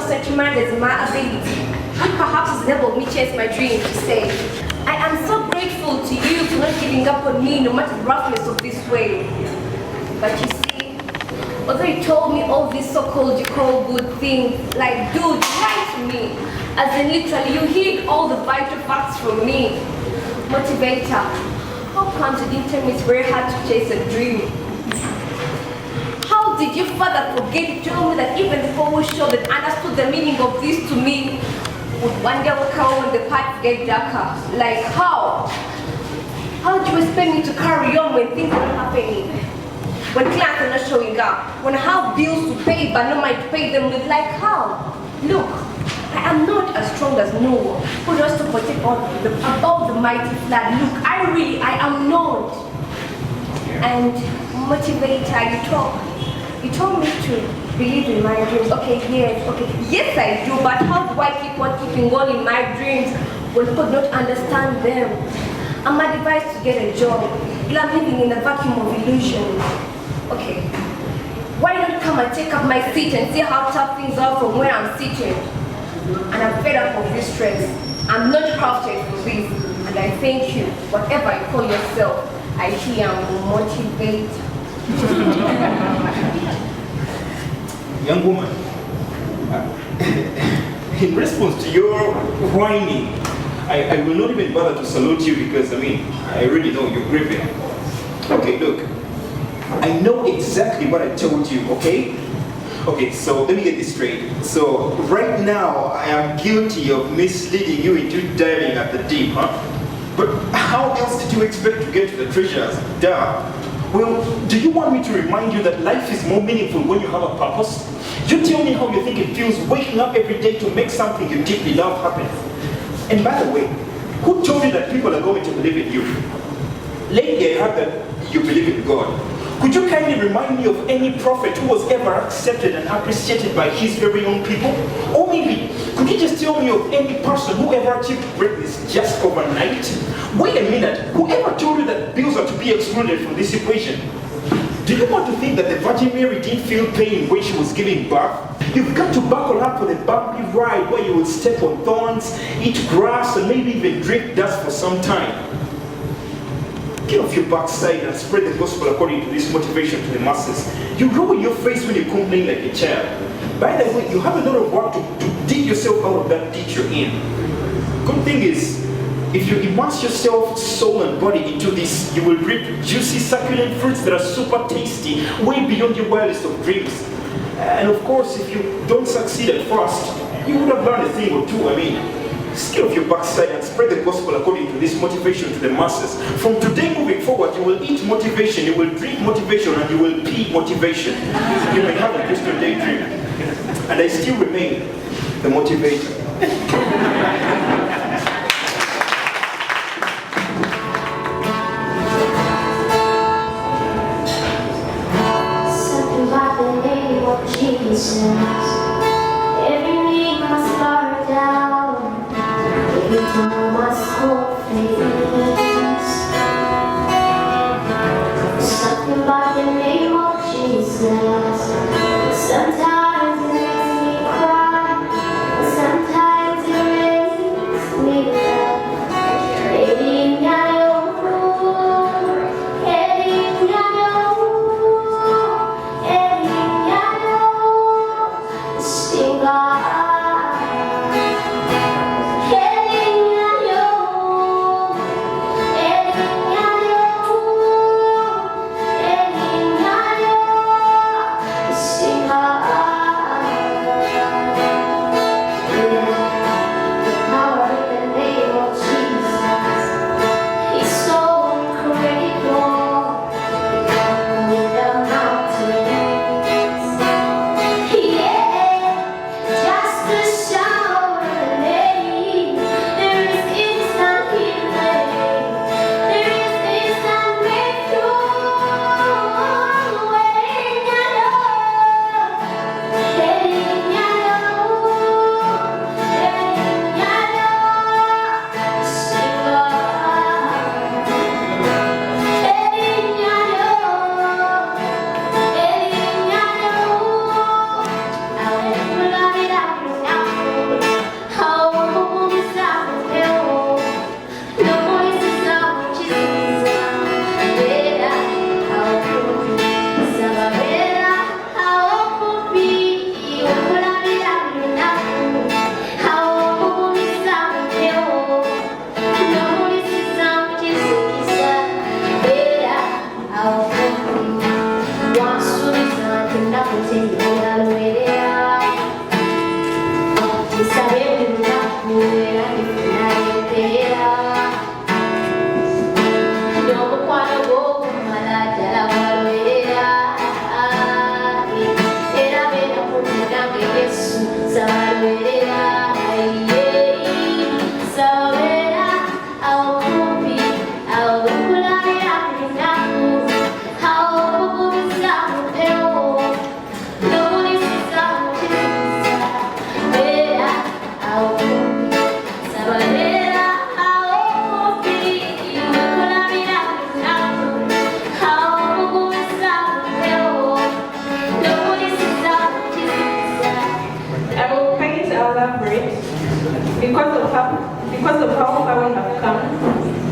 sentiment as my ability, which perhaps has enabled me chase my dream to say, I am so grateful to you for not giving up on me no matter the roughness of this way. But you see, although you told me all these so-called you call good things, like dude, lie to me, as in literally you hid all the vital facts from me. Motivator, how come you didn't tell me it's very hard to chase a dream? How did you further forget to tell me that even the people who showed and understood the meaning of this to me would one day walk out when the paths get darker? Like how? How do you expect me to carry on when things are not happening? When clients are not showing up? When I have bills to pay but not mind to pay them with? Like how? Look, I am not as strong as Noah who wants to protect above the mighty flood. Look, I am not. And motivator, you told me to believe in my dreams. Okay, yes I do, but how do I keep on keeping on in my dreams when people don't understand them? I'm advised to get a job. I'm living in a vacuum of illusions. Okay, why not come and take up my seat and see how tough things are from where I'm seated? And I'm fed up of this stress. I'm not crafted for this, and I thank you, whatever you call yourself. I hear motivate. Young woman, in response to your whining, I will not even bother to salute you because, I really know you're grieving. Okay, look, I know exactly what I told you, okay? Okay, so let me get this straight. So, right now, I am guilty of misleading you into diving at the deep, huh? But how else did you expect to get to the treasures? Duh. Well, do you want me to remind you that life is more meaningful when you have a purpose? You tell me how you think it feels waking up every day to make something you deeply love happen. And by the way, who told you that people are going to believe in you? Lately, I heard that you believe in God. Could you kindly remind me of any prophet who was ever accepted and appreciated by his very own people? Or maybe, could you just tell me of any person who ever achieved greatness just overnight? Wait a minute, whoever told you that bills are to be excluded from this equation? Do you want to think that the Virgin Mary didn't feel pain when she was giving birth? You've got to buckle up for the bumpy ride where you will step on thorns, eat grass, and maybe even drink dust for some time. Get off your backside and spread the gospel according to this motivation to the masses. You roll your face when you complain like a child. By the way, you have a lot of work to dig yourself out of that ditch you're in. Good thing is, if you immerse yourself, soul and body into this, you will reap juicy, succulent fruits that are super tasty, way beyond your wildest of dreams. And of course, if you don't succeed at first, you would have learned a thing or two. Just get off your backside and spread the gospel according to this motivation to the masses. From today moving forward, you will eat motivation, you will drink motivation, and you will pee motivation. You may have a Christian daydream. And I still remain the motivator. Something about the name of Jesus. Every knee must bow down. Every tongue must confess. Something about the name of Jesus. Sometimes it makes me cry. Sometimes it makes me laugh. Baby, because of how far we have come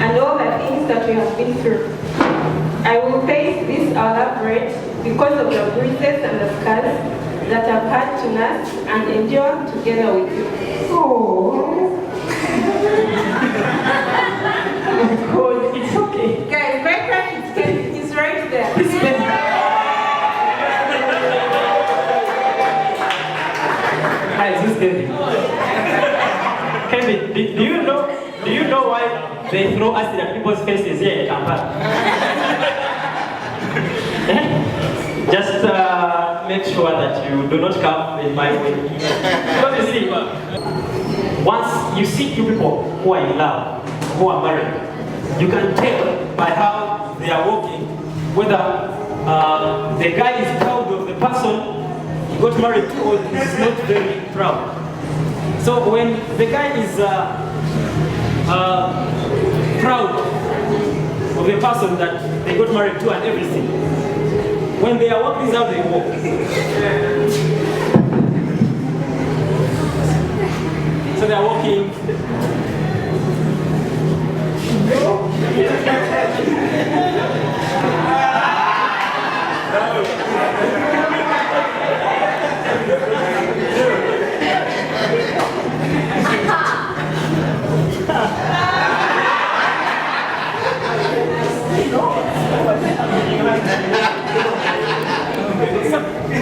and all the things that we have been through. I will face this our love rate because of the bruises and the scars that I've had to nurse and endure together with you. Oh. God, it's okay. Guys, my crush is right there. Hi, is this Kevin? Kevin, do you know why they throw acid at people's faces here in Kampala? Just make sure that you do not come in my way. Because you see, once you see two people who are in love, who are married, you can tell by how they are walking whether the guy is proud of the person he got married to or is not very proud. So when the guy is proud of the person that they got married to and everything, when they are walking, this is how they walk. So they are walking.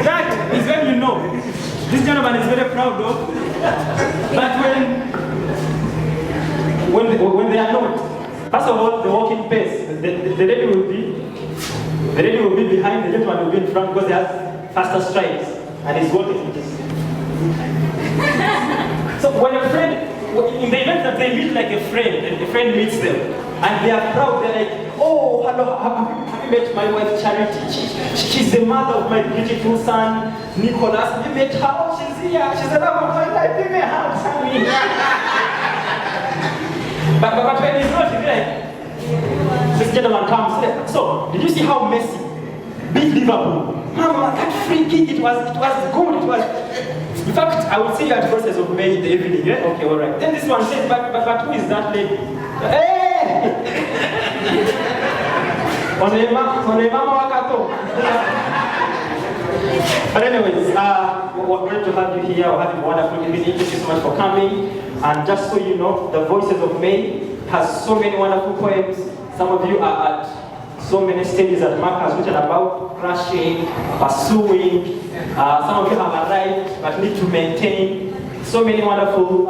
That is when you know this gentleman is very proud of. But when they are not, first of all, the walking pace, the lady will be behind, the gentleman will be in front because he has faster strides and he's walking. So when a friend, in the event that they meet like a friend meets them and they are proud, they're like, oh, hello, have you met my wife Charity? She's the mother of my beautiful son, Nicholas. You met her? Oh, she's here. She's the love of my life. Give me a hug, Sammy. But when he's not, he's like, this gentleman comes. So, did you see how Messi beat Liverpool? Mama, that free kick, it was good. It was. In fact, I will see you at process of May in the evening. Yeah? Okay, all right. Then this one says, but who is that lady? Hey! But anyways, we're great to have you here. We're having a wonderful evening. Thank you so much for coming. And just so you know, the Voices of May has so many wonderful poems. Some of you are at so many stages that Mark has written about crushing, pursuing. Some of you have arrived but need to maintain. So many wonderful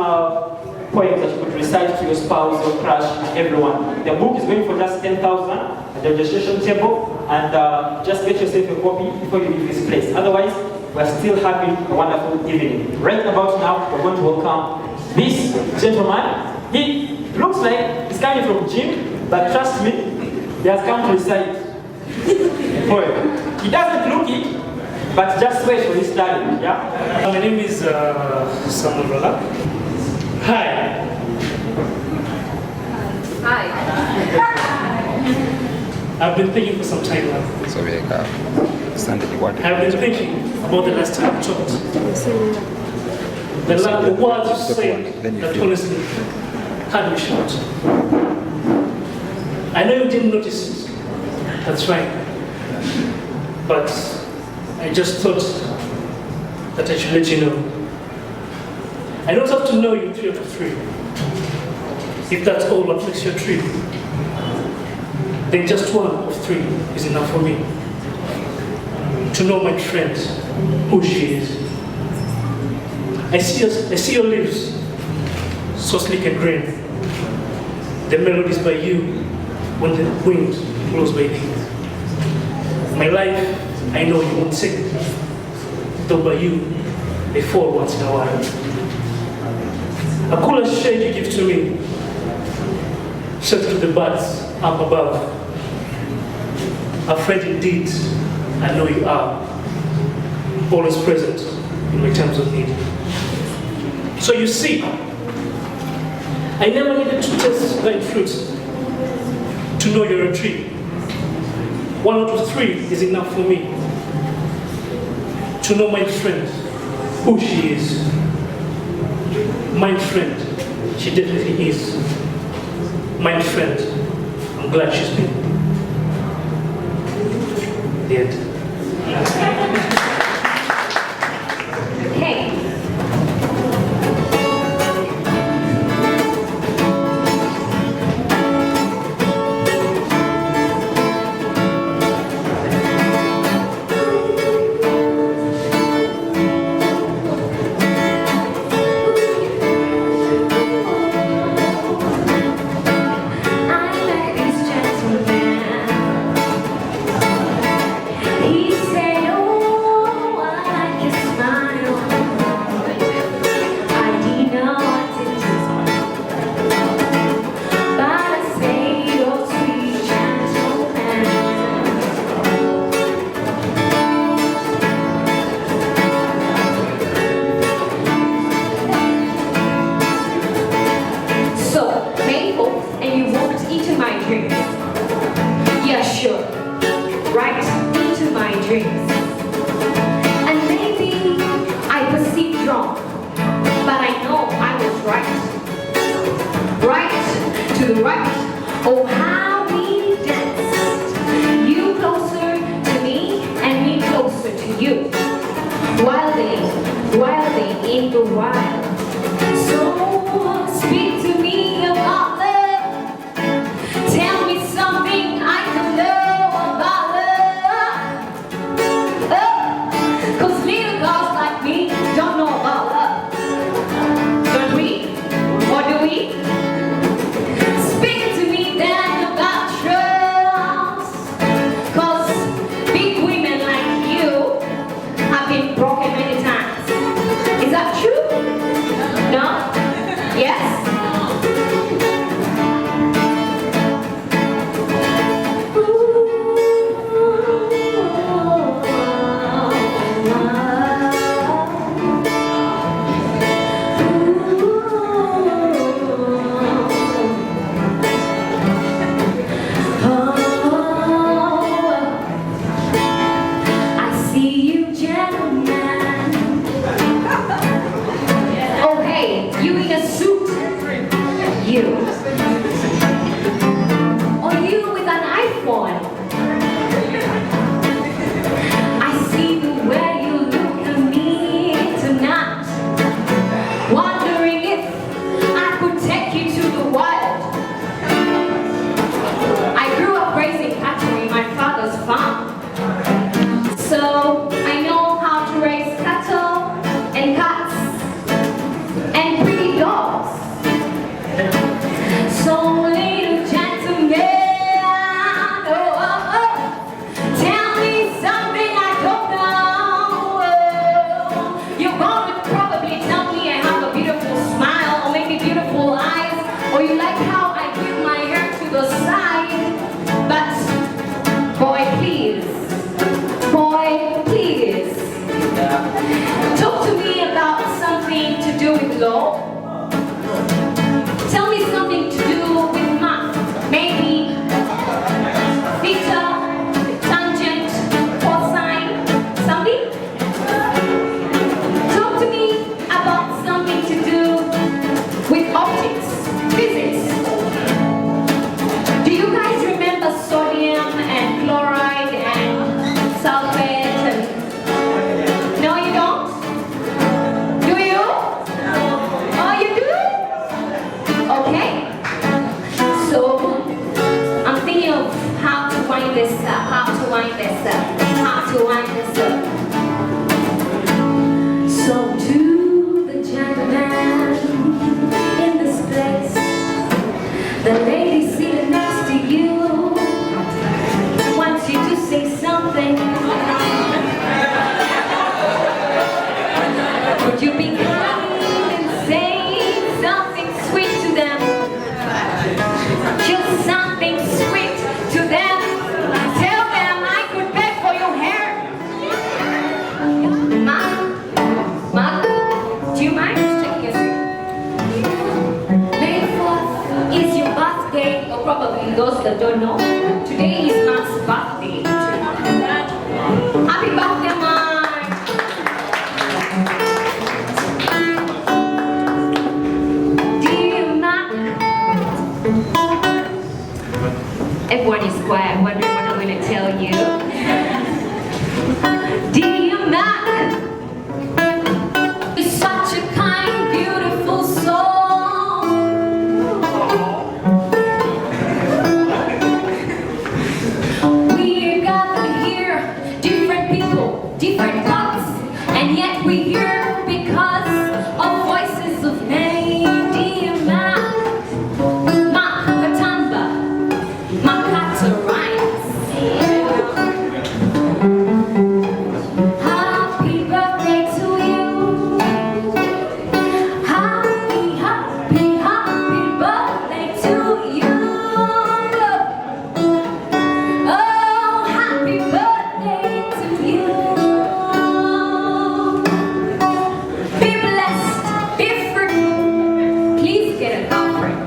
poems that you could recite to your spouse, your crush, everyone. The book is going for just 10,000 at the registration table, and just get yourself a copy before you leave this place. Otherwise, we're still having a wonderful evening. Right about now, we're going to welcome this gentleman. He looks like he's coming from gym, but trust me, he has come to recite a poem. He doesn't look it, but just wait for his time. Yeah? My name is Samuel. Hi. Hi. I've been thinking for some time now. So we standard what? I've been thinking about the last time we talked. The words you said that honestly had me shocked. I know you didn't notice it. That's fine. But I just thought that I should let you know. I don't have to know you 3 out of 3. If that's all what makes you a 3, then just 1 of 3 is enough for me. To know my friend, who she is. I see your lips, so sleek and green. The melodies by you when the wind blows by me. My life, I know you won't sing, though by you, they fall once in a while. A cooler shade you give to me, set to the birds up above. A friend indeed, I know you are, always present in my times of need. So you see, I never needed to taste thy fruit to know you're a tree. 1 out of 3 is enough for me to know my friend, who she is. My friend, she definitely is my friend. I'm glad she's been. The end. Hey. He said, oh, I like your smile. I didn't know what to do, but I say you're sweet gentleman. So, many hopes and you won't into my dreams. Yeah, sure. Right into my dreams. And maybe I perceived wrong, but I know I was right. Right to the right. Oh, how we danced. You closer to me and me closer to you. Wildly in the wild. So speak to me about love. Tell me something I can know about love. 'Cause little girls like me don't know about love. Don't we? Or do we? Speak to me then about trust. 'Cause big women like you have been broken many times. Is that true? No? Yes? I see you, gentleman. Oh, hey, you in a suit. You. Or you with an iPhone. I see the way you look at me tonight. Wondering if I could take you to the wild. I grew up raising cattle in my father's farm. So I know how to raise cattle and cats and pretty dogs. So little gentleman, tell me something I don't know. You're gonna probably tell me I have a beautiful smile or maybe beautiful eyes, or you like how I give my hair to the side. But boy, please, talk to me about something to do with law. Tell me something to do with math, maybe theta, tangent, cosine, something. Talk to me about something to do with optics, physics. Do you guys remember sodium and chloride and sulfate and... No, you don't? Do you? Oh, you do? Okay. So, I'm thinking of how to wind this up. So to the gentleman in this place, the lady seated next to you wants you to say something. Would you be kind and say something sweet to them? Just something sweet to them. Tell them I could beg for your hair. Ma, do you mind taking a seat? May 4th is your birthday, or probably those that don't know. Today is Mark's birthday. Happy birthday, Mark! Dear Everyone is quiet, wondering what I'm going to tell you. Dear Mac, you're such a kind, beautiful soul. We're gathered here, different people, different thoughts, and yet we're here because of voices of name. Dear Mac, Rhaimes. Happy birthday to you. Happy, happy, happy birthday to you. Oh, happy birthday to you. Be blessed, be free. Please get an offering.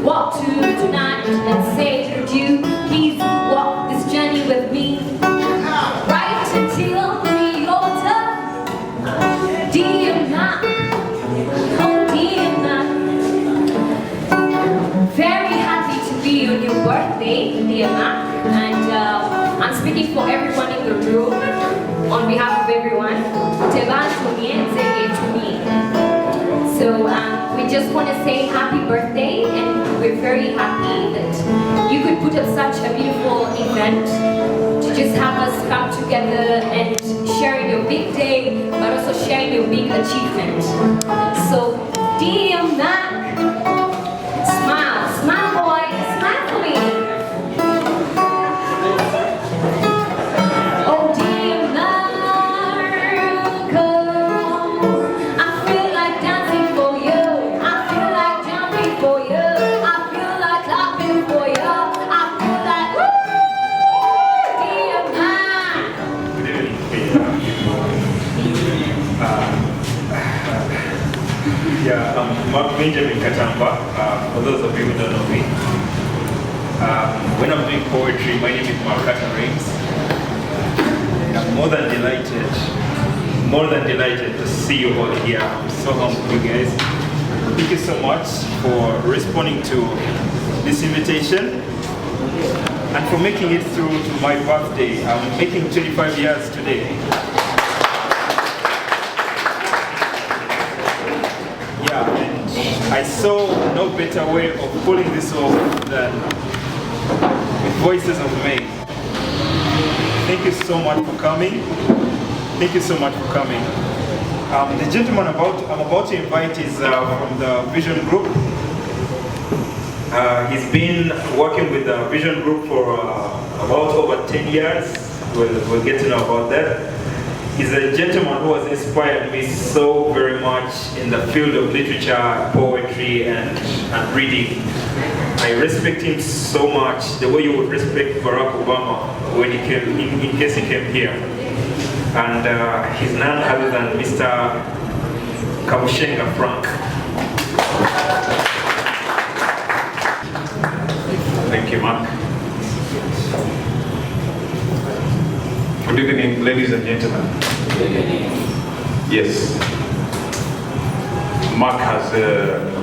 Walk to tonight and say to you, please walk this journey with me, right until the altar. Dear Mac, oh dear Mac, very happy to be on your birthday, dear Mac, and I'm speaking for everyone in the room, on behalf of everyone. So we just want to say happy birthday, and we're very happy that you could put up such a beautiful event to just have us come together and sharing your big day, but also sharing your big achievement. So, dear Mac, smile, smile boy, smile for me. Oh dear Marco, I feel like dancing for you, I feel like jumping for you, I feel like clapping for you, I feel like woo, dear Mac. Yeah, I'm Mark Benjamin Katamba. For those of you who don't know me, when I'm doing poetry, my name is Rhaimes. I'm more than delighted to see you all here. I'm so humbled, you guys. Thank you so much for responding to this invitation and for making it through to my birthday. I'm making 25 years today. Yeah, and I saw no better way of pulling this off than with Voices of May. Thank you so much for coming. Thank you so much for coming. The gentleman I'm about to invite is from the Vision Group. He's been working with the Vision Group for about over 10 years. We'll get to know about that. He's a gentleman who has inspired me so very much in the field of literature, poetry, and reading. I respect him so much, the way you would respect Barack Obama when he came, in case he came here. And he's none other than Mr. Kabushenga Frank. Thank you, Mark. Good evening, ladies and gentlemen. Yes. Mark has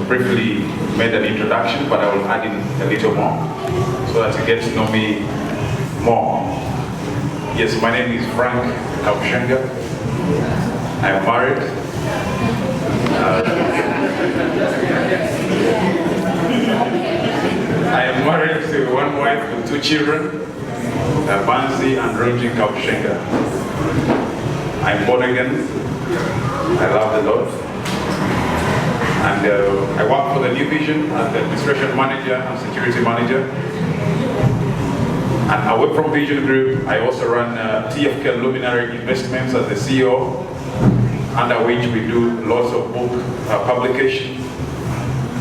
briefly made an introduction, but I will add in a little more so that you get to know me more. Yes, my name is Frank Kabushenga. I am married. I am married to one wife with 2 children, Bansi and Roji Kabushenga. I'm born again. I love the Lord. And I work for the New Vision as the administration manager and security manager. And away from Vision Group, I also run TFK Luminary Investments as the CEO, under which we do lots of book publication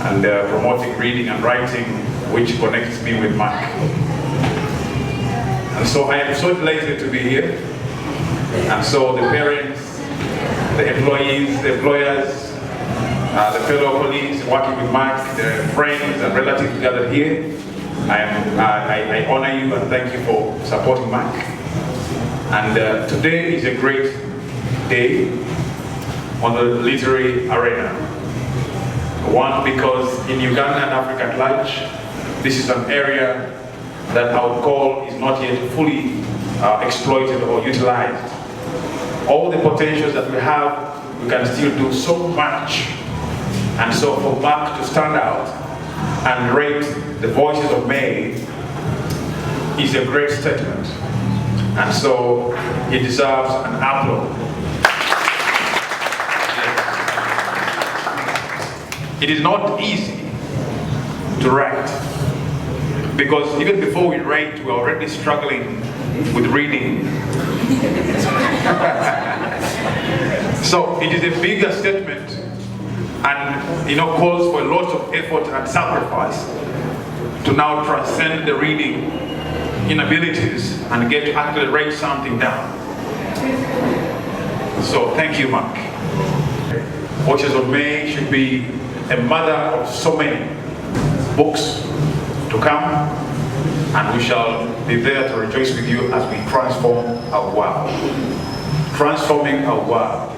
and promoting reading and writing, which connects me with Mark. And so I am so delighted to be here. And so the parents, the employees, the employers, the fellow colleagues working with Mark, the friends and relatives gathered here, I honor you and thank you for supporting Mark. And today is a great day. on the literary arena. One, because in Uganda and Africa at large, this is an area that I would call is not yet fully exploited or utilized. All the potentials that we have, we can still do so much. And so for Mark to stand out and rate the voices of May is a great statement. And so he deserves an applaud. It is not easy to write, because even before we write, we're already struggling with reading. So it is a bigger statement, and calls for a lot of effort and sacrifice to now transcend the reading inabilities and get to actually write something down. So thank you, Mark. Voices of May should be a mother of so many books to come, and we shall be there to rejoice with you as we transform our world. Transforming our world.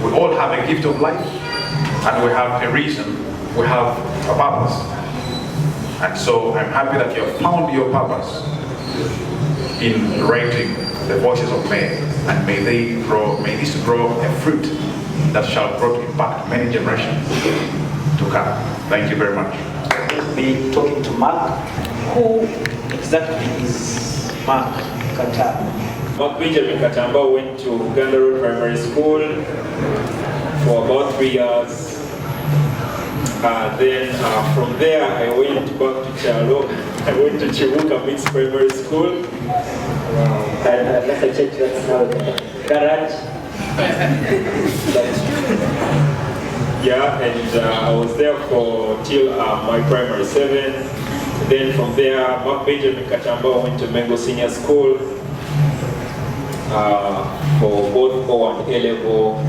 We all have a gift of life, and we have a reason, we have a purpose. And so I'm happy that you have found your purpose in writing the voices of May, and may this grow a fruit that shall grow to impact many generations to come. Thank you very much. We'll be talking to Mark. Who exactly is Mark Katamba? Mark Benjamin Katamba went to Uganda Road Primary School for about 3 years. Then from there I went back to Chalo. I went to Chibuka Mixed Primary School. Let's check that's now garage. Yeah, and I was there for till my primary 7. Then from there, Mark Benjamin Katamba went to Mengo Senior School for both O and A level.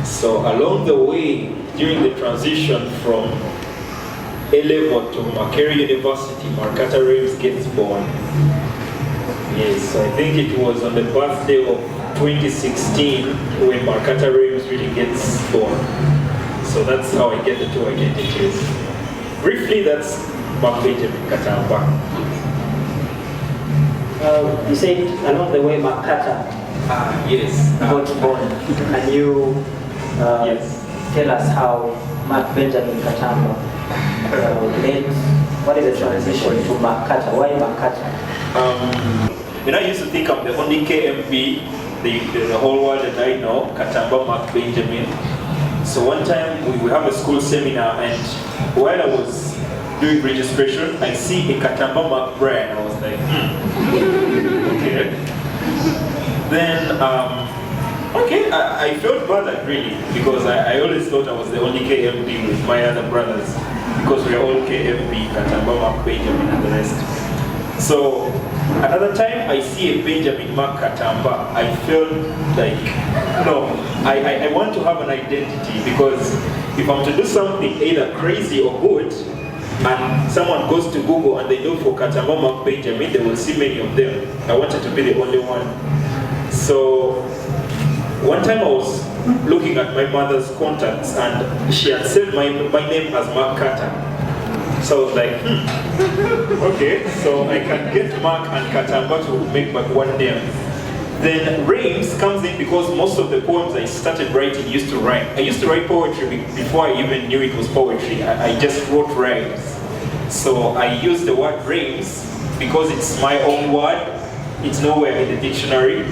So along the way, during the transition from A level to Makerere University, Markata Rhaimes gets born. Yes, so I think it was on the birthday of 2016 when Markata Rhaimes really gets born. So that's how I get the two identities. Briefly, that's Mark Benjamin Katamba. You said along the way Makata Yes. got born. Can you Yes. tell us how Mark Benjamin Katamba led? What is the transition to Makata? Why Makata? I used to think I'm the only KMB, the whole world that I know, Katamba Mark Benjamin. So one time we have a school seminar, and while I was doing registration, I see a Katamba Mark brand. I was like, okay. Then, okay, I felt bothered really, because I always thought I was the only KMB with my other brothers, because we are all KMB, Katamba Mark Benjamin and the rest. So another time I see a Benjamin Mark Katamba, I felt like, no, I want to have an identity, because if I'm to do something either crazy or good, and someone goes to Google and they look for Katamba Mark Benjamin, they will see many of them. I wanted to be the only one. So one time I was looking at my mother's contacts, and she had saved my name as Mark Kata. So I was like, okay, so I can get Mark and Katamba to make but one name. Then Rhaimes comes in because most of the poems I started writing used to rhyme. I used to write poetry before I even knew it was poetry. I just wrote rhymes. So I used the word Rhaimes because it's my own word. It's nowhere in the dictionary,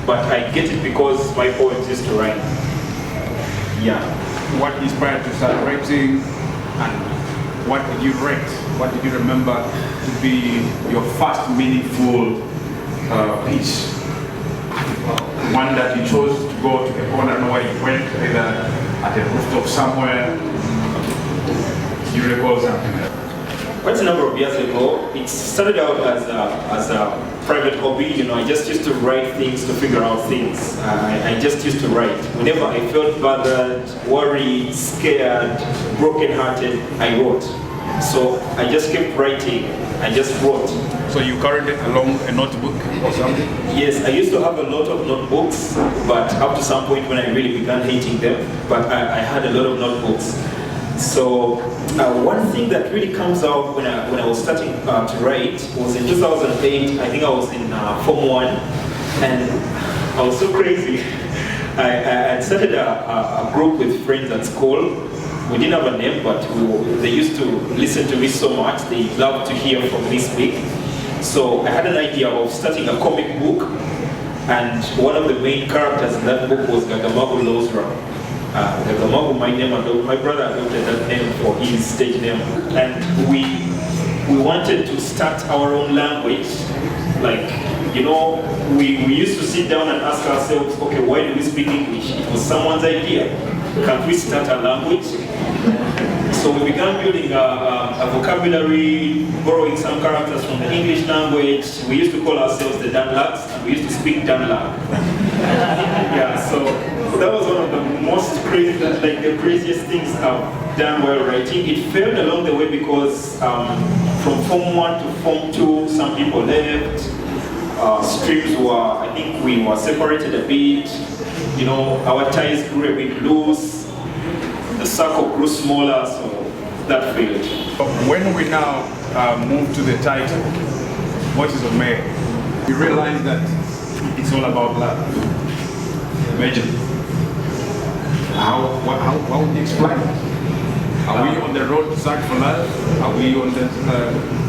but I get it because my poems used to rhyme. Yeah. What inspired you to start writing, and what did you write? What did you remember to be your first meaningful piece? One that you chose to go to a corner, know where you went, either at a rooftop somewhere. Do you recall something? Quite a number of years ago, it started out as a private hobby. I just used to write things to figure out things. I just used to write. Whenever I felt bothered, worried, scared, brokenhearted, I wrote. So I just kept writing, I just wrote. So you carried along a notebook or something? Yes, I used to have a lot of notebooks, but up to some point when I really began hating them, but I had a lot of notebooks. So one thing that really comes out when I was starting to write was in 2008. I think I was in Form 1, and I was so crazy. I started a group with friends at school. We didn't have a name, but they used to listen to me so much. They loved to hear from me speak. So I had an idea of starting a comic book, and one of the main characters in that book was Gagamagu Lozra. Gagamagu, my name, and my brother adopted that name for his stage name. And we wanted to start our own language. Like, you know, we used to sit down and ask ourselves, okay, why do we speak English? It was someone's idea. Can't we start a language? So we began building a vocabulary, borrowing some characters from the English language. We used to call ourselves the Danlags, and we used to speak Danlag. Yeah, so that was one of the most crazy, like the craziest things I've done while writing. It failed along the way because from Form 1 to Form 2, some people left. Streams were, I think we were separated a bit. You know, our ties grew a bit loose. The circle grew smaller, so that failed. When we now move to the title, Voices of May, we realize that it's all about love. Imagine. How would you explain it? Are we on the road to search for love? Are we on the,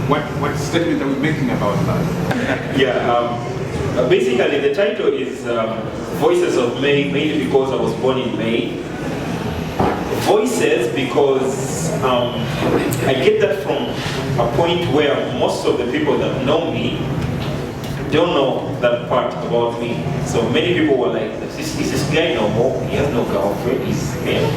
what statement are we making about love? Yeah, basically the title is Voices of May, mainly because I was born in May. Voices because I get that from a point where most of the people that know me don't know that part about me. So many people were like, is this guy no more? He has no girlfriend, he's gay.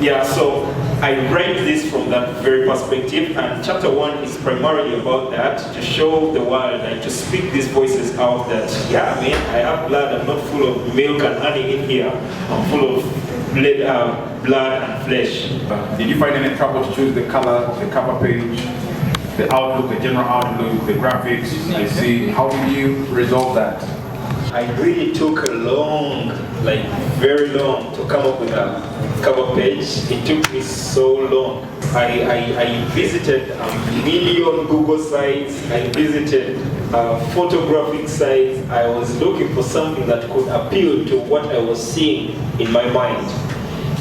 Yeah, so I write this from that very perspective, and chapter 1 is primarily about that, to show the world and to speak these voices out that, yeah, man, I have blood, I'm not full of milk and honey in here, I'm full of blood and flesh. Did you find any trouble to choose the color of the cover page, the outlook, the general outlook, the graphics, the scene? How did you resolve that? I really took a long, like very long, to come up with a cover page. It took me so long. I visited a million Google sites. I visited photographic sites. I was looking for something that could appeal to what I was seeing in my mind.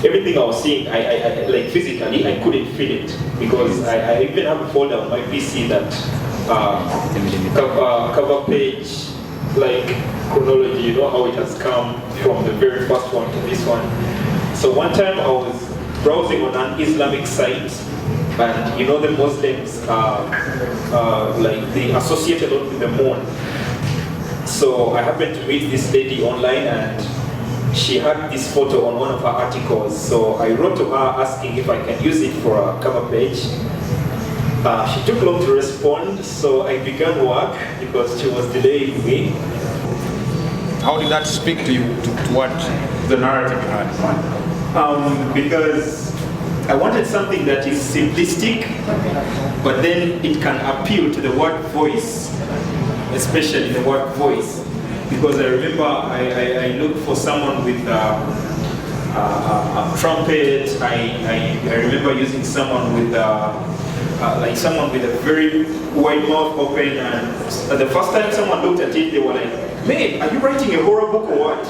Everything I was seeing, I like physically, I couldn't feel it, because I even have a folder on my PC that cover page, like chronology, you know how it has come from the very first one to this one. So one time I was browsing on an Islamic site, and you know the Muslims like they associated a lot with the moon. So I happened to meet this lady online, and she had this photo on one of her articles. So I wrote to her asking if I can use it for a cover page. She took long to respond, so I began work because she was delaying me. How did that speak to you, to what the narrative you had? Because I wanted something that is simplistic, but then it can appeal to the word voice, especially the word voice. Because I remember I looked for someone with a trumpet. I remember using someone with like someone with a very wide mouth open, and the first time someone looked at it, they were like, "Man, are you writing a horror book or what?"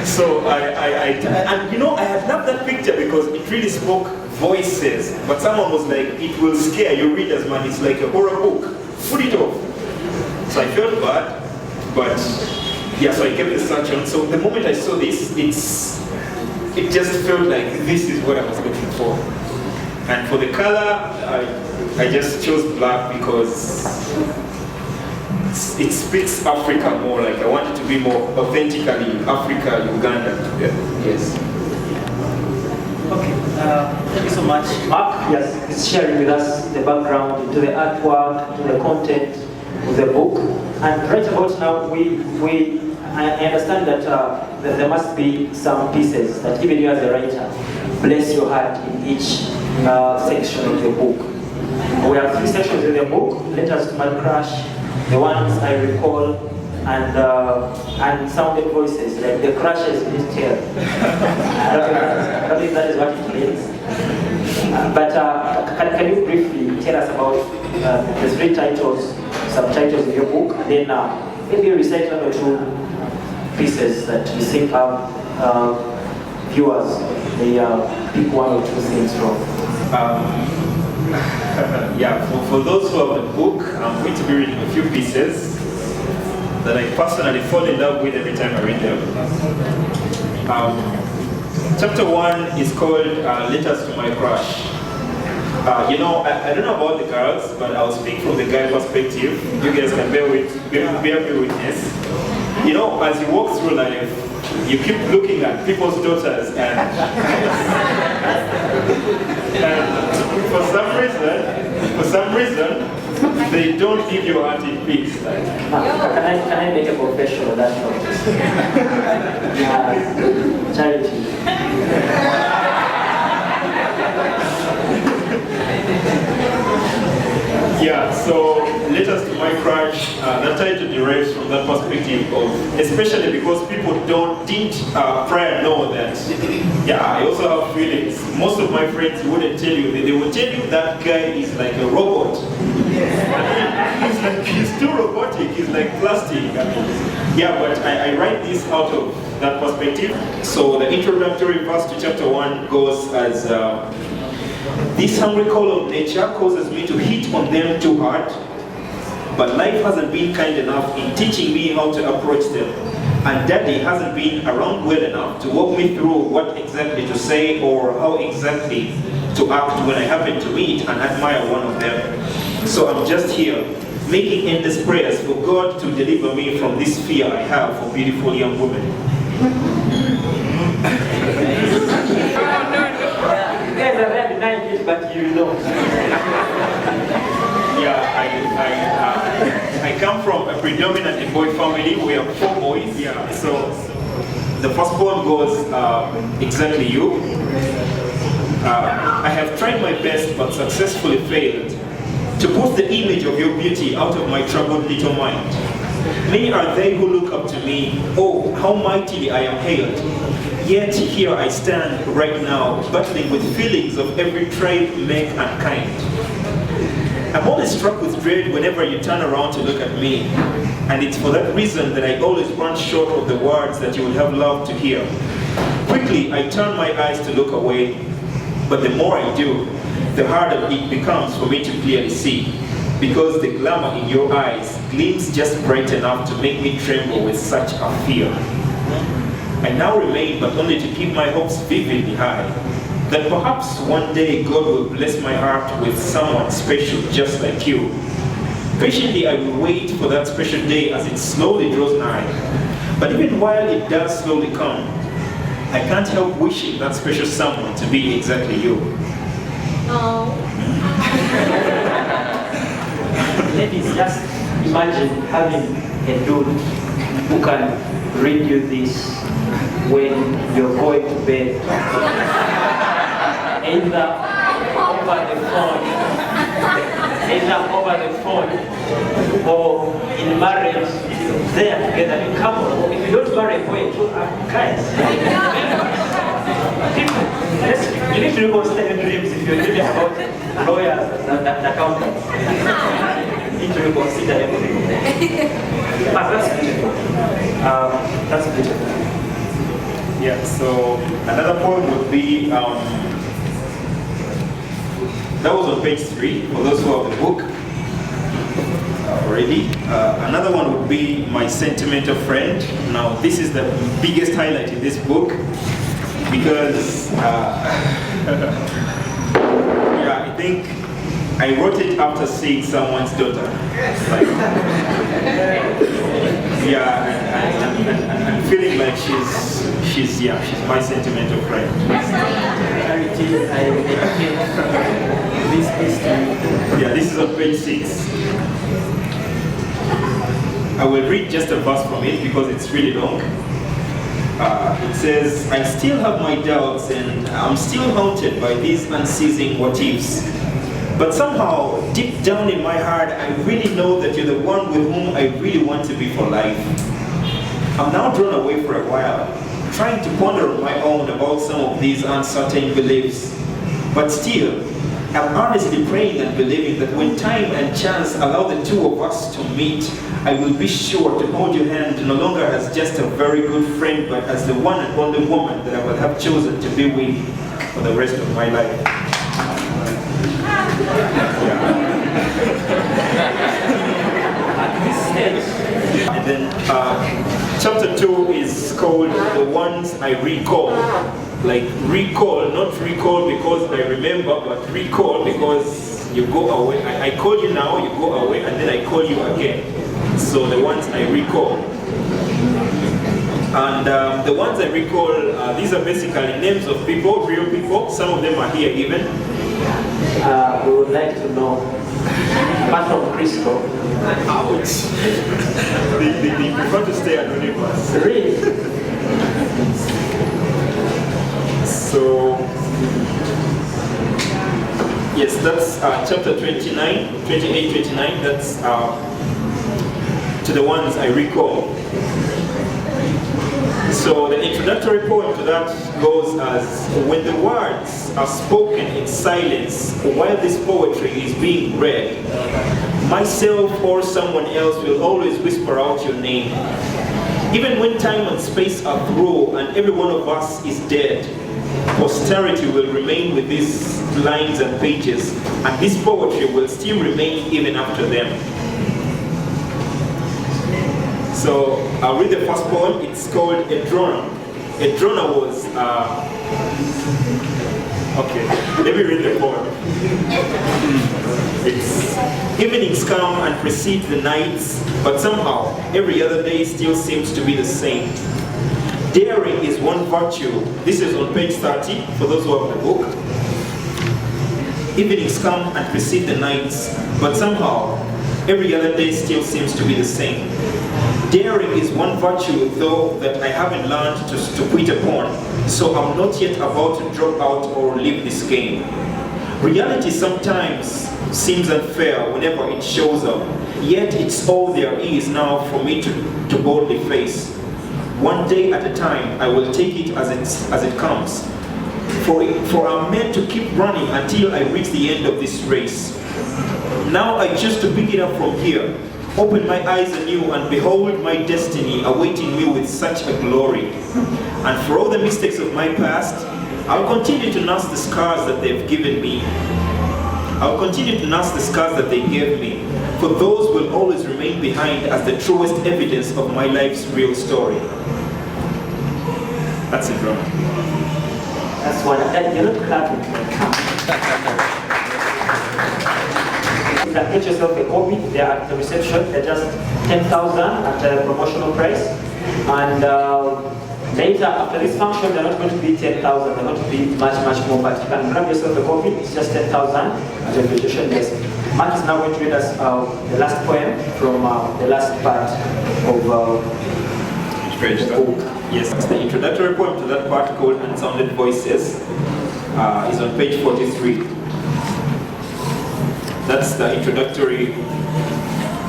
So and you know, I had loved that picture because it really spoke voices. But someone was like, "It will scare your readers, man. It's like a horror book. Put it off." So I felt bad, but yeah, so I kept the search on. So the moment I saw this, it just felt like this is what I was looking for. And for the color, I just chose black because it speaks Africa more. Like I want it to be more authentically Africa, Uganda. Yeah. Yes. Okay, thank you so much. Mark, yes, is sharing with us the background into the artwork, to the content of the book. And right about now, I understand that there must be some pieces that even you as a writer, bless your heart in each section of the book. We have 3 sections in the book: letters to my crush, the ones I recall, and sounded voices, like the crushes in his tail. I don't think that is what it means. But can you briefly tell us about the 3 titles, subtitles in your book, and then maybe recite 1 or 2 pieces that you think viewers may pick 1 or 2 things from? Yeah, for those who have the book, I'm going to be reading a few pieces that I personally fall in love with every time I read them. Chapter 1 is called Letters to My Crush. You know, I don't know about the girls, but I'll speak from the guy perspective. You guys can bear me witness. You know, as you walk through life, you keep looking at people's daughters and for some reason, they don't leave your heart in peace. Like, can I make a confession on that note? Charity. Yeah, so Letters to My Crush, that title derives from that perspective of, especially because people didn't prior know that, yeah, I also have feelings. Most of my friends wouldn't tell you, they would tell you that guy is like a robot. He's too robotic, he's like plastic. Yeah, but I write this out of that perspective. So the introductory verse to chapter 1 goes as, this hungry call of nature causes me to hit on them too hard, but life hasn't been kind enough in teaching me how to approach them, and daddy hasn't been around well enough to walk me through what exactly to say or how exactly to act when I happen to meet and admire one of them. So I'm just here, making endless prayers for God to deliver me from this fear I have for beautiful young women. But you know. Yeah, I come from a predominantly boy family. We have 4 boys. Yeah, so the first poem goes exactly you. I have tried my best but successfully failed to put the image of your beauty out of my troubled little mind. Many are they who look up to me. Oh, how mightily I am hailed. Yet here I stand right now, battling with feelings of every tribe, make, and kind. I'm always struck with dread whenever you turn around to look at me. And it's for that reason that I always run short of the words that you would have loved to hear. Quickly, I turn my eyes to look away. But the more I do, the harder it becomes for me to clearly see. Because the glamour in your eyes gleams just bright enough to make me tremble with such a fear. I now remain but only to keep my hopes vividly high, that perhaps one day God will bless my heart with someone special just like you. Patiently I will wait for that special day as it slowly draws nigh. But even while it does slowly come, I can't help wishing that special someone to be exactly you. Oh. Ladies, just imagine having a dude who can read you this when you're going to bed, either over the phone, or in marriage, there together. You come on, if you don't marry, wait, guys. You need to reconsider your dreams if you're dreaming about lawyers and accountants. You need to reconsider everything. But that's beautiful. That's beautiful. Yeah, so another poem would be, that was on page 3, for those who have the book already. Another one would be My Sentimental Friend. Now, this is the biggest highlight in this book, because, yeah, I think I wrote it after seeing someone's daughter. Like, yeah, and feeling like she's my sentimental friend. Yeah, this is on page 6. I will read just a verse from it because it's really long. It says, I still have my doubts and I'm still haunted by these unceasing what ifs. But somehow, deep down in my heart, I really know that you're the one with whom I really want to be for life. I'm now drawn away for a while, trying to ponder on my own about some of these uncertain beliefs. But still, I'm honestly praying and believing that when time and chance allow the two of us to meet, I will be sure to hold your hand no longer as just a very good friend, but as the one and only woman that I will have chosen to be with for the rest of my life. And then chapter 2 is called The Ones I Recall. Like recall, not recall because I remember, but recall because you go away. I call you now, you go away, and then I call you again. So the ones I recall. And the ones I recall, these are basically names of people, real people. Some of them are here even. We would like to know, apart from Crystal. Ouch! they prefer to stay anonymous. Really? So, yes, that's chapter 28, 29, that's to the ones I recall. So the introductory poem to that goes as, when the words are spoken in silence while this poetry is being read, myself or someone else will always whisper out your name. Even when time and space are through and every one of us is dead, posterity will remain with these lines and pages, and this poetry will still remain even after them. So I'll read the first poem. It's called Edrona. Edrona was, okay, let me read the poem. It's, evenings come and precede the nights, but somehow every other day still seems to be the same. Daring is one virtue. This is on page 30, for those who have the book. Evenings come and precede the nights, but somehow every other day still seems to be the same. Daring is one virtue, though, that I haven't learned to quit upon, so I'm not yet about to drop out or leave this game. Reality sometimes seems unfair whenever it shows up, yet it's all there is now for me to boldly face. One day at a time, I will take it as it comes. For I'm meant to keep running until I reach the end of this race. Now I choose to pick it up from here, open my eyes anew and behold my destiny awaiting me with such a glory. And for all the mistakes of my past, I'll continue to nurse the scars that they've given me. I'll continue to nurse the scars that they gave me, for those will always remain behind as the truest evidence of my life's real story. That's it, bro. That's one. You're not clapping. You can get yourself a copy. They're at the reception. They're just 10,000 at the promotional price. And later, after this function, they're not going to be 10,000. They're going to be much more. But you can grab yourself a copy. It's just 10,000 at the registration desk. Mark is now going to read us the last poem from the last part of the book. Yes, the introductory poem to that part called Unsounded Voices is on page 43. That's the introductory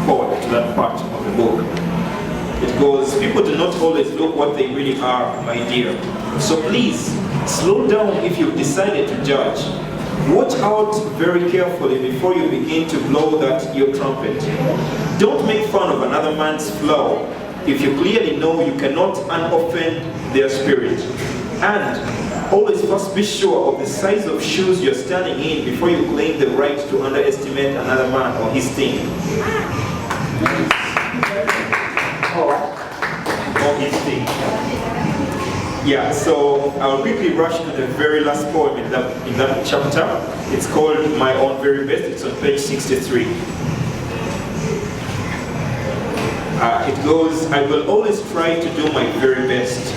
poem to that part of the book. It goes, people do not always look what they really are, my dear. So please, slow down if you've decided to judge. Watch out very carefully before you begin to blow that your trumpet. Don't make fun of another man's flaw if you clearly know you cannot unoffend their spirit. And always first be sure of the size of shoes you're standing in before you claim the right to underestimate another man or his thing. Or his thing. Yeah, so I'll quickly rush to the very last poem in that chapter. It's called My Own Very Best. It's on page 63. It goes, I will always try to do my very best.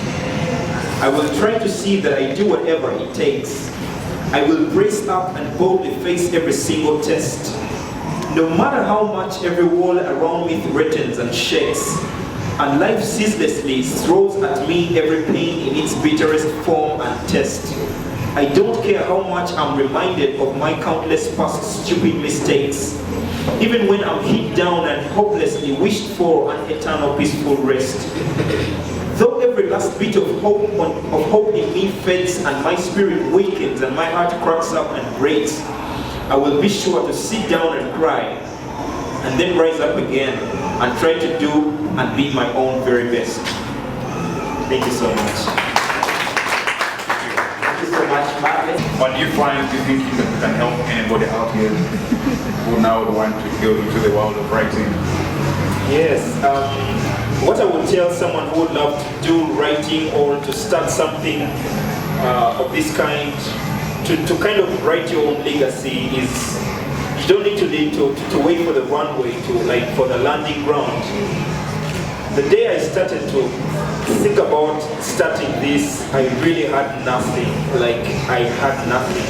I will try to see that I do whatever it takes. I will brace up and boldly face every single test. No matter how much every wall around me threatens and shakes, and life ceaselessly throws at me every pain in its bitterest form and test. I don't care how much I'm reminded of my countless past stupid mistakes, even when I'm hit down and hopelessly wished for an eternal peaceful rest. Though every last bit of hope in me fades and my spirit weakens and my heart cracks up and breaks, I will be sure to sit down and cry, and then rise up again and try to do and be my own very best. Thank you so much. What do you find, do you think you can help anybody out here who now would want to go into the world of writing? Yes, what I would tell someone who would love to do writing or to start something of this kind, to kind of write your own legacy, is you don't need to wait for the runway, for the landing ground. The day I started to think about starting this, I really had nothing. I had nothing.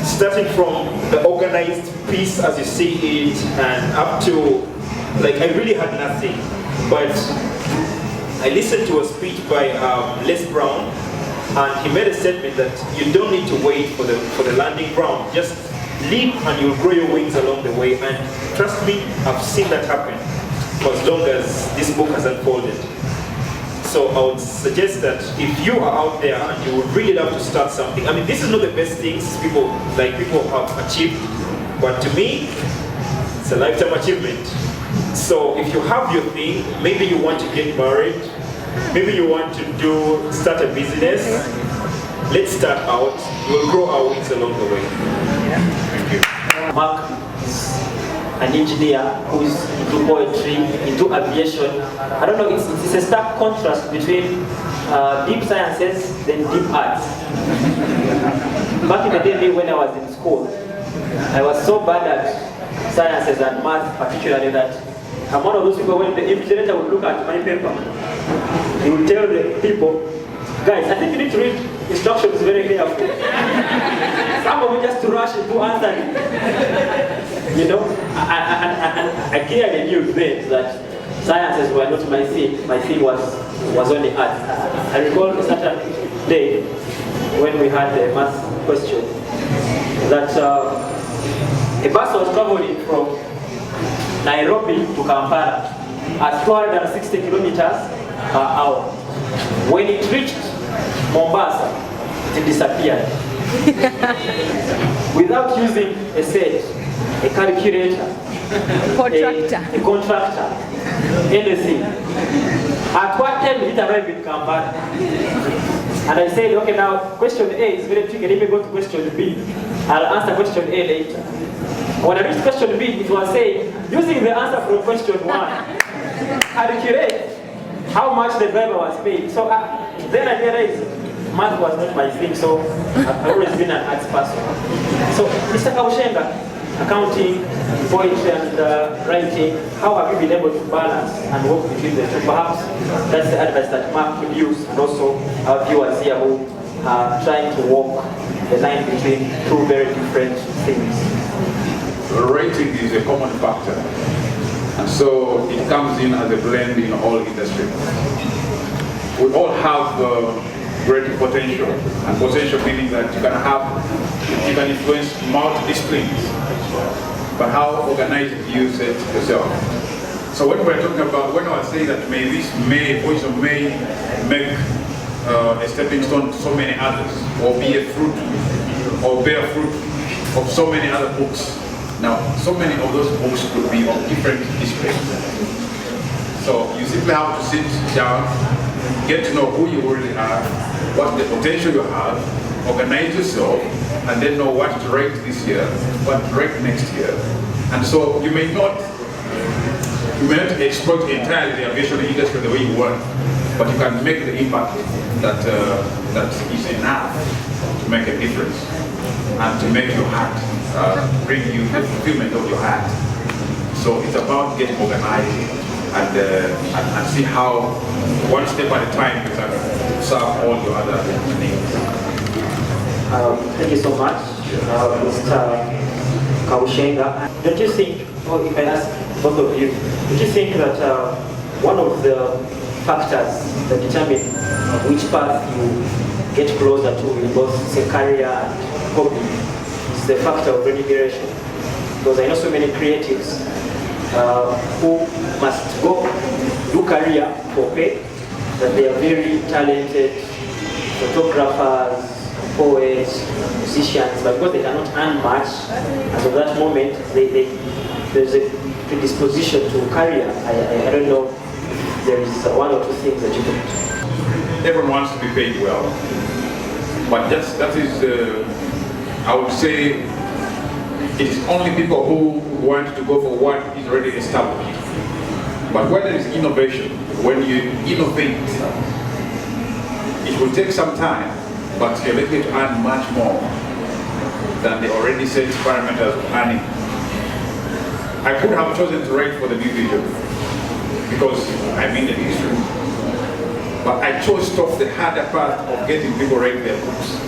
Starting from the organized piece as you see it, and up to, I really had nothing. But I listened to a speech by Les Brown, and he made a statement that you don't need to wait for the landing ground. Just leap and you'll grow your wings along the way. And trust me, I've seen that happen for as long as this book has unfolded. So I would suggest that if you are out there and you would really love to start something, I mean, this is not the best things people have achieved, but to me, it's a lifetime achievement. So if you have your thing, maybe you want to get married, maybe you want to start a business, let's start out. We'll grow our wings along the way. Thank you. Mark is an engineer who's into poetry, into aviation. I don't know, it's a stark contrast between deep sciences and deep arts. Back in the day when I was in school, I was so bad at sciences and math particularly that I'm one of those people when the invigilator would look at my paper, he would tell the people, guys, I think you need to read instructions very carefully. Some of them just to rush into answering. You know, I clearly knew then that sciences were not my thing. My thing was only art. I recall a certain day when we had a math question that a bus was traveling from Nairobi to Kampala at 260 kilometers per hour. When it reached Mombasa, it disappeared. Without using a set, a calculator, a contractor, anything. At what time did it arrive in Kampala? And I said, okay, now question A is very tricky. Let me go to question B. I'll answer question A later. When I reached question B, it was saying, using the answer from question 1, calculate how much the driver was paid. So then I realized math was not my thing, so I've always been an arts person. So, Mr. Kaushenga, accounting, poetry, and writing, how have you been able to balance and work between the two? Perhaps that's the advice that Mark would use, and also our viewers here who are trying to walk the line between two very different things. Writing is a common factor, and so it comes in as a blend in all industries. We all have great potential, and potential meaning that you can influence multi-disciplines, but how organized do you set yourself? So when we're talking about, when I was saying that voice of May make a stepping stone to so many others, or be a fruit, or bear fruit of so many other books. Now, so many of those books could be of different disciplines. So you simply have to sit down, get to know who you really are, what the potential you have, organize yourself, and then know what to write this year, what to write next year. And so you may not exploit entirely the aviation industry the way you want, but you can make the impact that is enough to make a difference and to make your heart bring you the fulfillment of your heart. So it's about getting organized and see how one step at a time you can serve all your other needs. Thank you so much, Mr. Kaushenga. Don't you think, or if I ask both of you, don't you think that one of the factors that determine which path you get closer to in both say career and hobby is the factor of remuneration. Because I know so many creatives who must go do career for pay, that they are very talented photographers, poets, musicians, but because they cannot earn much, as of that moment, there's a predisposition to career. I don't know if there is one or two things that you can do. Everyone wants to be paid well, but that is, I would say, it is only people who want to go for what is already established. But when there is innovation, when you innovate, it will take some time, but you're likely to earn much more than the already set parameters of earning. I could have chosen to write for the new video because I'm in the industry, but I chose to off the harder path of getting people write their books.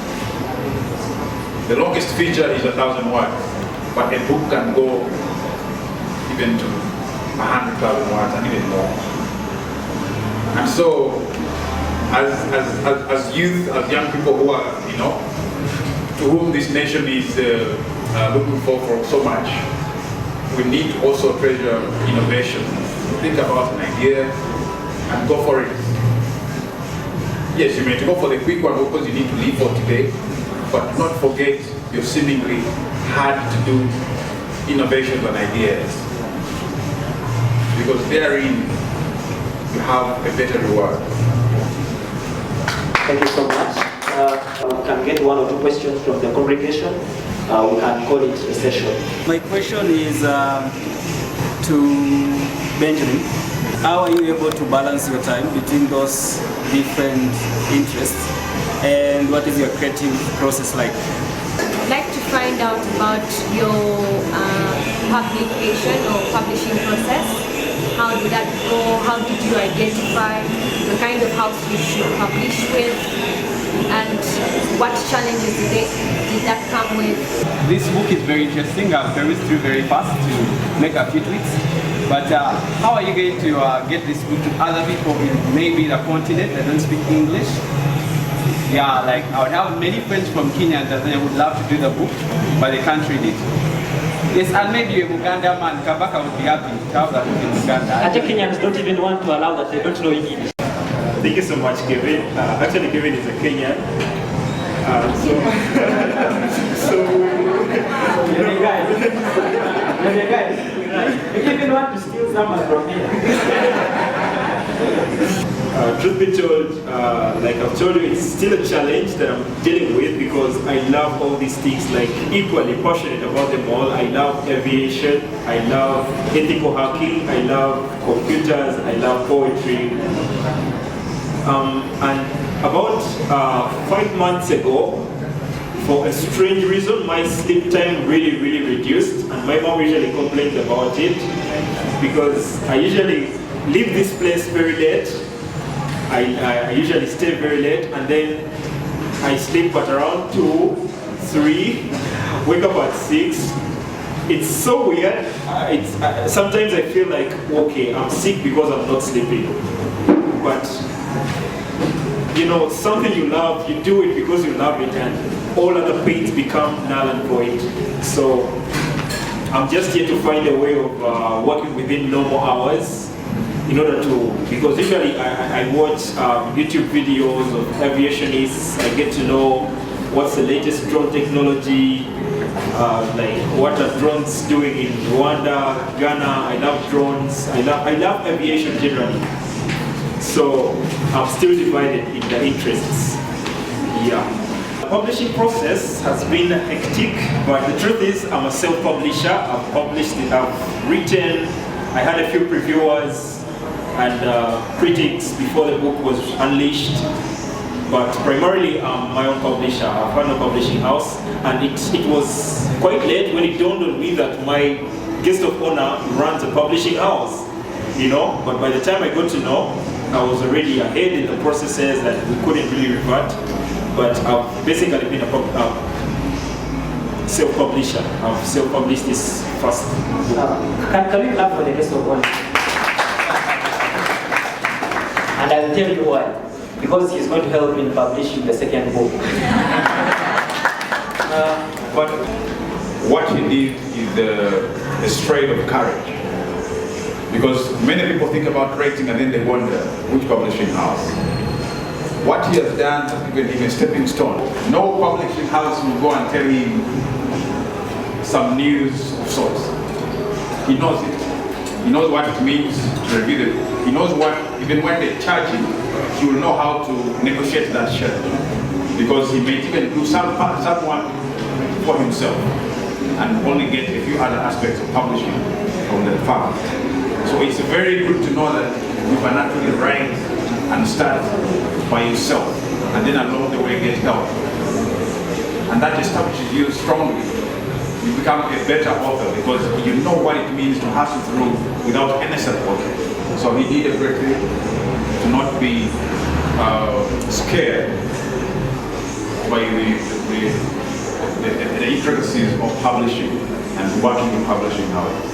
The longest feature is 1,000 words, but a book can go even to 100,000 words and even more. And so, as youth, as young people who are, to whom this nation is looking for so much, we need to also treasure innovation. Think about an idea and go for it. Yes, you may go for the quick one because you need to live for today, but do not forget your seemingly hard to do innovations and ideas, because therein you have a better reward. Thank you so much. We can get one or two questions from the congregation. We can call it a session. My question is to Benjamin. How are you able to balance your time between those different interests, and what is your creative process like? I'd like to find out about your publication or publishing process. How did that go? How did you identify the kind of house you should publish with? And what challenges did that come with? This book is very interesting. I've perused through very fast to make a few tweaks. But how are you going to get this book to other people in maybe the continent that don't speak English? Yeah, like I would have many friends from Kenya that they would love to do the book, but they can't read it. Yes, and maybe a Uganda man, Kabaka would be happy to have that book in Uganda. I think Kenyans don't even want to allow that, they don't know English. Thank you so much, Kevin. Actually, Kevin is a Kenyan. You even want to steal someone from here. Truth be told, like I've told you, it's still a challenge that I'm dealing with because I love all these things, like equally passionate about them all. I love aviation, I love ethical hacking, I love computers, I love poetry. And about 5 months ago, for a strange reason, my sleep time really reduced, and my mom usually complains about it because I usually leave this place very late. I usually stay very late, and then I sleep at around 2, 3, wake up at 6. It's so weird. Sometimes I feel like, okay, I'm sick because I'm not sleeping. But, something you love, you do it because you love it, and all other pains become null and void. So I'm just here to find a way of working within normal hours in order to, because usually I watch YouTube videos of aviationists. I get to know what's the latest drone technology, like what are drones doing in Rwanda, Ghana. I love drones. I love aviation generally. So I'm still divided in the interests. Yeah. The publishing process has been hectic, but the truth is I'm a self-publisher. I've published it, I've written, I had a few reviewers and critics before the book was unleashed. But primarily I'm my own publisher. I've run a publishing house, and it was quite late when it dawned on me that my guest of honor runs a publishing house. But by the time I got to know, I was already ahead in the processes that we couldn't really revert. But I've basically been a self-publisher. I've self-published this first book. Can we clap for the guest of honor? And I'll tell you why. Because he's going to help in publishing the second book. But what he did is a trait of courage. Because many people think about writing and then they wonder which publishing house. What he has done has given him a stepping stone. No publishing house will go and tell him some news of sorts. He knows it. He knows what it means to review it. He knows what, even when they charge him, he will know how to negotiate that share. Because he may even do someone for himself and only get a few other aspects of publishing from the farm. So it's very good to know that you can actually write and start by yourself and then along the way get help. And that establishes you strongly. You become a better author because you know what it means to hustle through without any support. So he did a great thing to not be scared by the intricacies of publishing and working in publishing houses.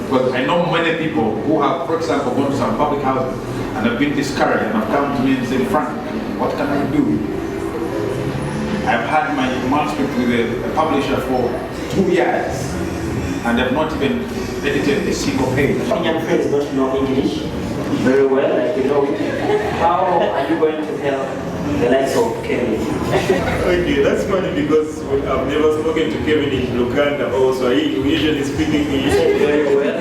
Because I know many people who have, for example, gone to some public houses and have been discouraged and have come to me and said, Frank, what can I do? I've had my manuscript with a publisher for 2 years and have not even edited a single page. Kenyan friends don't know English very well, like you know. How are you going to help the likes of Kevin? Okay, that's funny because I've never spoken to Kevin in Luganda also. He usually speaks English very well.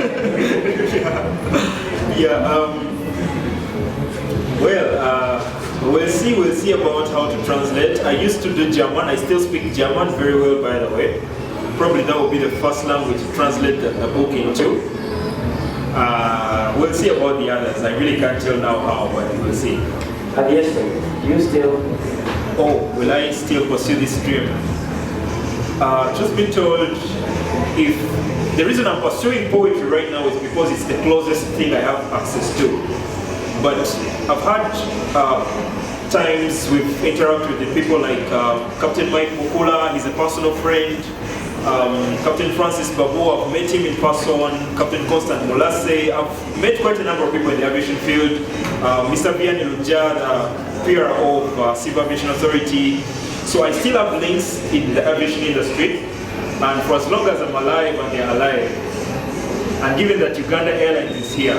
We'll see about how to translate. I used to do German. I still speak German very well, by the way. Probably that will be the first language to translate a book into. We'll see about the others. I really can't tell now how, but we'll see. And yes, do you still? Oh, will I still pursue this dream? Just been told, if the reason I'm pursuing poetry right now is because it's the closest thing I have access to. But I've had times we've interacted with people like Captain Mike Mukula, he's a personal friend. Captain Francis Babu, I've met him in person. Captain Constant Molasse, I've met quite a number of people in the aviation field. Mr. Vianney Luja, the peer of Civil Aviation Authority. So I still have links in the aviation industry. And for as long as I'm alive and they're alive, and given that Uganda Airlines is here.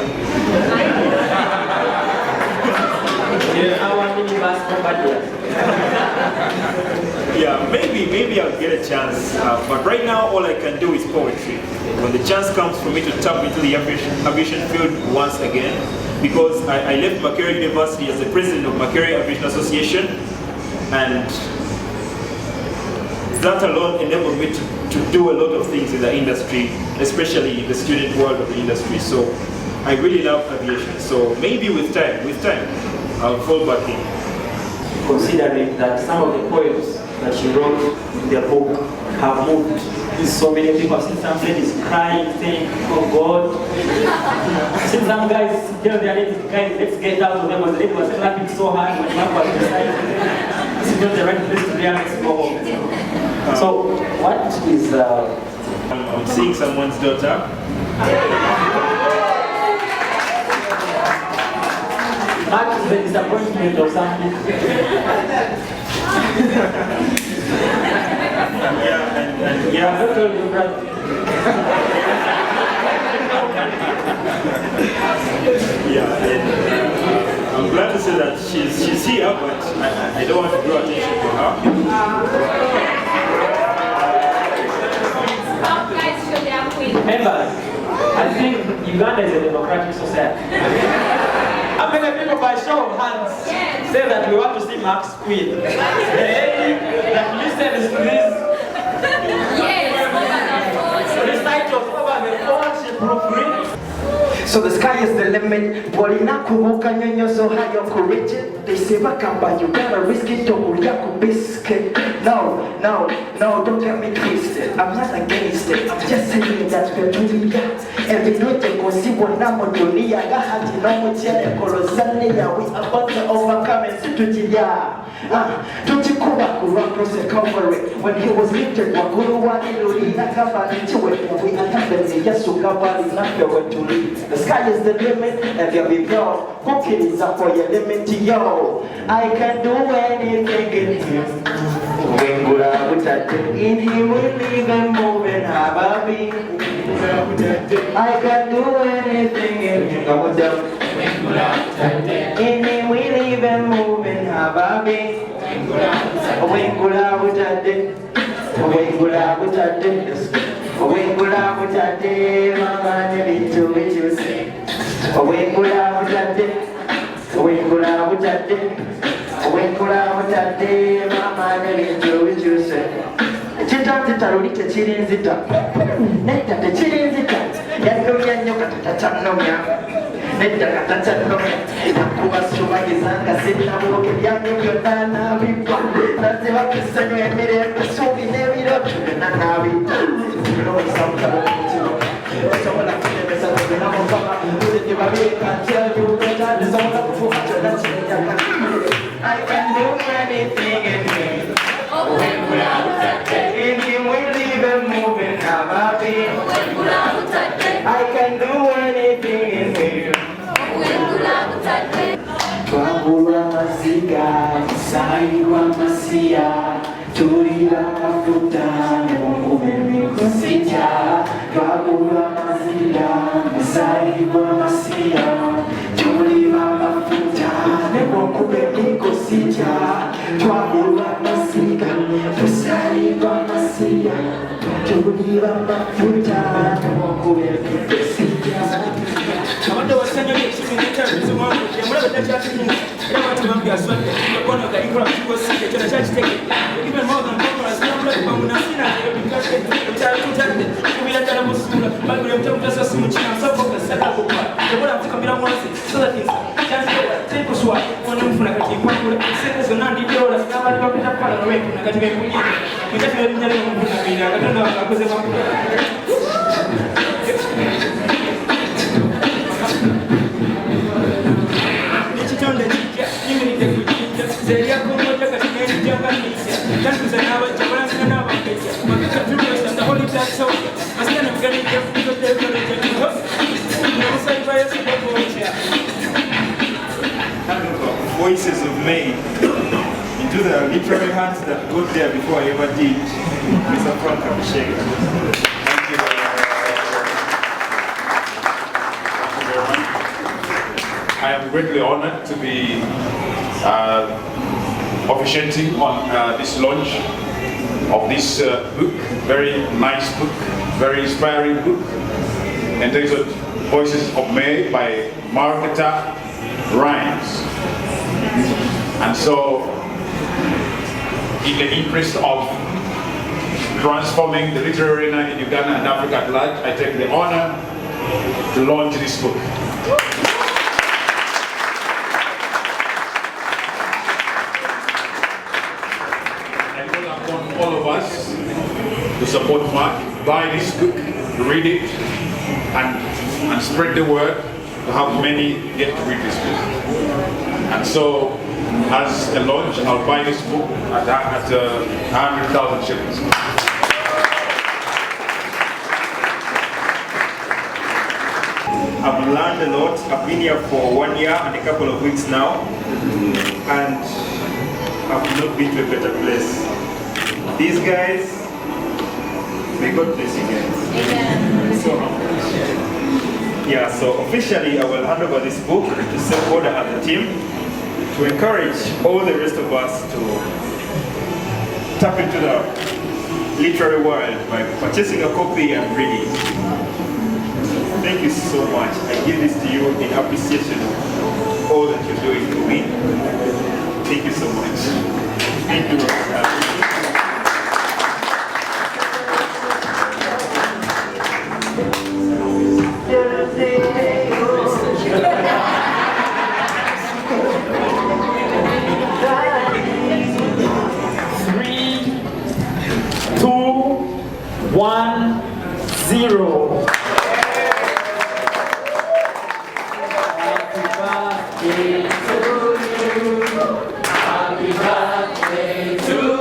Yeah, maybe I'll get a chance. But right now, all I can do is poetry. When the chance comes for me to tap into the aviation field once again, because I left Makerere University as the president of Makerere Aviation Association, and that alone enabled me to do a lot of things in the industry, especially in the student world of the industry. So I really love aviation. So maybe with time, I'll fall back in. Considering that some of the poems that she wrote in the book have moved so many people. I've seen some ladies crying, saying, oh God. I've seen some guys tell their ladies, guys, let's get out of them. Because the lady was clapping so hard when Mark was beside her. This is not the right place to be, let's go home. So, what is... I'm seeing someone's daughter. Mark is the disappointment of something. Yeah, I told you, brother. I'm glad to say that she's here, but I don't want to draw attention to her. Members, I think Uganda is a democratic society. How many people, by show of hands, say that we want to see Mark's queen? The lady that listens to this recital over the phone, she proofreads. So the sky is the limit. Bolina kuruka nyonyo so high on courage. They say bakamba, you better risk it to Uriako biscuit. No, don't get me twisted. I'm not against it. I'm just saying that we're doing that. Every night they go see what namo dunia. Gahati no muchele kolozane ya. We about to overcome and situtia. Tuchiku Across the cover when he was lifted, the sky is the limit, and you'll be proud. Cooking is up for your limit, yo. I can do anything in him. In him we live and move and have a being. I can do anything in him. In him we live and move and have a being. Wengula wutade, mama nebitu bichuse. Wengula wutade, mama nebitu bichuse. Chita lulite chirinzita, neta te chirinzita. Yanumya nyoka tatachanomya, neta katachanomya. Nakubasuma gizanga sina muke byanyu byonna bipa. Naze bakisanyo emirembe subi n'ebirooto byonna nabita. Tulowooza mukama mutima, osobola kulemesa nogenda mukama. Tuleke babeeka tell you better, tesobola kufuuka kyonna kyenjagala. I can do anything in him. In him we live and move and have a being. I can do anything in him. Twabula maziga, saigwa masia, tulira mafuta, mungu sija. Twabula maziga, saigwa masia, tulira mafuta, mungu sija. Twabula maziga, saigwa masia, tulira mafuta, mungu sija. Voices of May into the literary hands that got there before I ever did. Mr. Frank Abhishek. Thank you very much. I am greatly honored to be officiating on this launch of this book, very nice book, very inspiring book, entitled Voices of May by marketer Rhaimes. And so, in the interest of transforming the literary arena in Uganda and Africa at large, I take the honor to launch this book. I call upon all of us to support Mark, buy this book, read it, and spread the word to have many get to read this book. And so, as a launch, I'll buy this book at 100,000 shillings. I've learned a lot. I've been here for 1 year and a couple of weeks now, and I've not been to a better place. These guys, may God bless you guys. Amen. So humble. Yeah, so officially I will hand over this book to Seth Border and the team to encourage all the rest of us to tap into the literary world by purchasing a copy and reading. Thank you so much. I give this to you in appreciation of all that you're doing for me. Thank you so much. Thank you, Robert. 1, 0. Happy birthday to you. Happy birthday to you.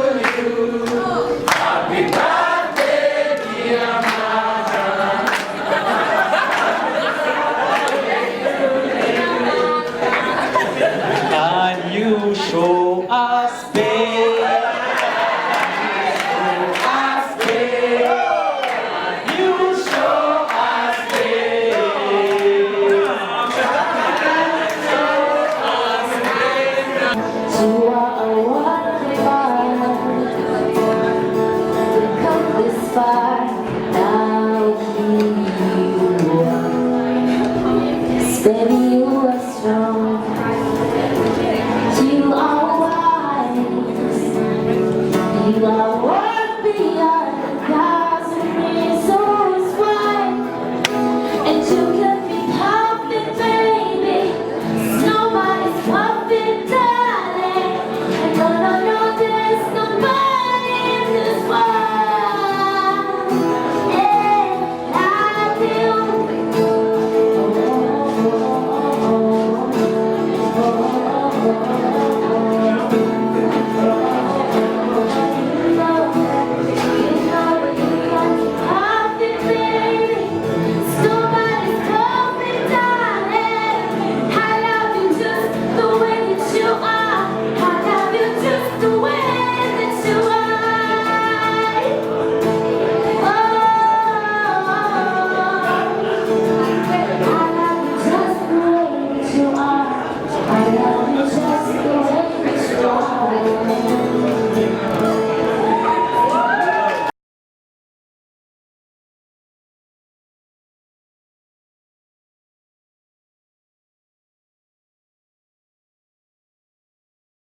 Baby, you are strong. You are wise. You are worth beyond.